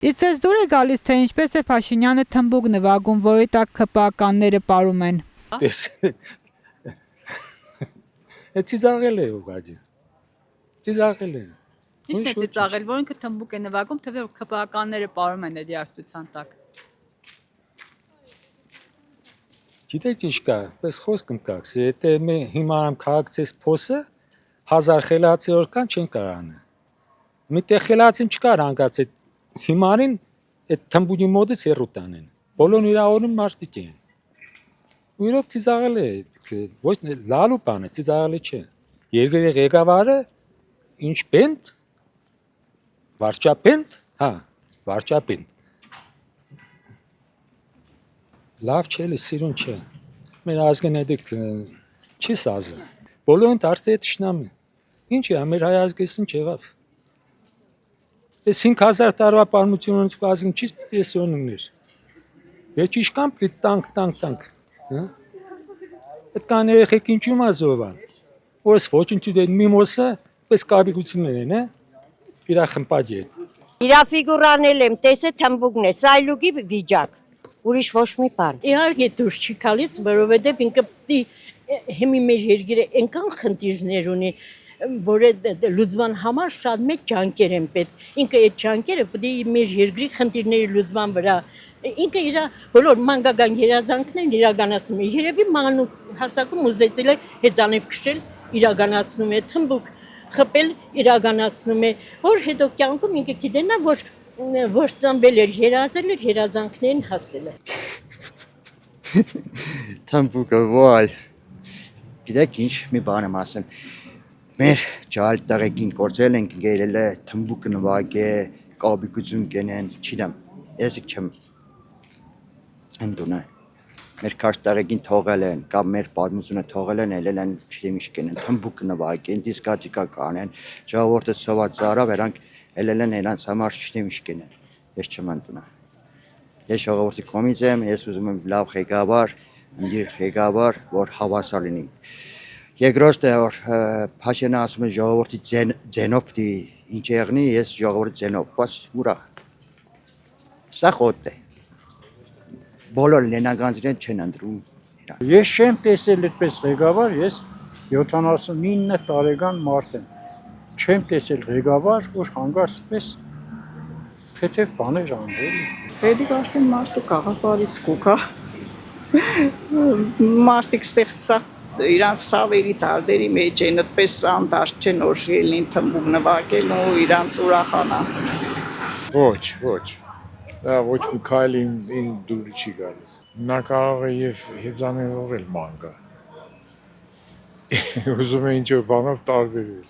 Իսկ ձեզ դուր է գալիս, թե ինչպես է Փաշինյանը թմբուկ նվագում, որի տակ ՔՊԱ-կանները պարում են։ Ծիծաղել է ուղղակի։ Ծիծաղել է։ Ինչ է ծիծաղել, որ ինքը թմբուկ է նվագում, թե որ ՔՊԱ-կանները պարում են այդ երաժշտության տակ։ Գիտեք ինչ կա, պես խոսք ընկած, եթե մենք հիմա քաղաքցես փոսը 1000 խելացի որ կան չեն կարան։ Միտեղ խելացին չկար հանգած այդ հիմարին այդ թմբուկի մոտից հեռու տանեն։ Բոլորն իրավորում մարդիկ են։ Ու իրոք ծիծաղել է, ոչ լալու բան է, ծիծաղելի չէ։ Երկրի ղեկավարը ինչ պենտ վարչապենտ, հա, վարչապենտ։ Լավ չէ, սիրուն չէ։ Մեր ազգին այդ չի սազը։ Բոլորն դարձել է թշնամի։ Ինչ է, մեր հայ ազգեսին չեղավ։ Այս 5000 տարվա պատմությունից ազգին չի սպեսիոններ։ Եվ ճիշտ տանկ, հա։ Այդ կան երեխեք ինչու մազովան։ Որս ոչինչ դե միմոսը պես կապիկություններ են, հա։ Իրա խմպաջի հետ։ Իրա ֆիգուրանել եմ, տեսե թմբուկն է, սայլուկի վիճակ։ Ուրիշ ոչ մի բան։ Իհարկե դուրս չի գալիս, որովհետև ինքը հիմի մեր երկիրը այնքան խնդիրներ ունի, որ լուծման համար շատ մեծ ջանքեր են պետք։ Ինքը այդ ջանքերը պետք է մեր երկրի խնդիրների լուծման վրա ինքը իր բոլոր մանկական երազանքներն իրականացնում է։ Երևի մանուկ հասակում ուզեցել է հեծանիվ քշել, իրականացնում է թմբուկ խփել, իրականացնում է, որ հետո կյանքում ինքը գիտենա, որ ծնվել էր, երազել էր, երազանքներին հասել է։ Թմբուկը վայ։ Գիտեք ինչ մի բան եմ ասեմ։ Մեր ջալ տղեկին կործել ենք գերել է թմբուկը նվագե, կապիկություն կենեն, չգիտեմ, ես չեմ ընդունա։ Մեր քաշ տղեկին թողել են, կամ մեր պատմությունը թողել են, ելել են, չգիտեմ ինչ կենեն, թմբուկը նվագեն, դիսկոտեկա կանեն, ժողովուրդը սոված ծարավ, երանք ելել են իրանց համար չգիտեմ ինչ կենեն։ Ես չեմ ընդունա։ Ես ժողովրդի կողմից եմ, ես ուզում եմ լավ ղեկավար, ընդիր ղեկավար, որ հավասար լինի։ Երկրորդը որ Փաշինյանը ասում է ժողովրդի ձենով պիտի ինչ եղնի, ես ժողովրդի ձենով, բայց ուրա։ Սա խոտ է։ Բոլոր լենագանձերեն չեն ընդրում իրան։ Ես չեմ տեսել այդպես ղեկավար, ես 79 տարեկան մարդ եմ։ Չեմ տեսել ղեկավար, որ հանգարցպես թեթև բաներ անում։ Պետք է ասեմ մարդու գաղափարից կուքա։ Մարդիկ ստեղծած իրանց սավերի տարբերի մեջ են, այդպես անդարտ չեն որ ելնին թմբուկ նվագելու, իրանց ուրախանան։ Ոչ։ Դա ոչ մի քայլին դուրս չի գալիս։ Նա կարող է եւ հեծանելով էլ ման գա։ Ուզում է ինչ-որ բանով տարբերել։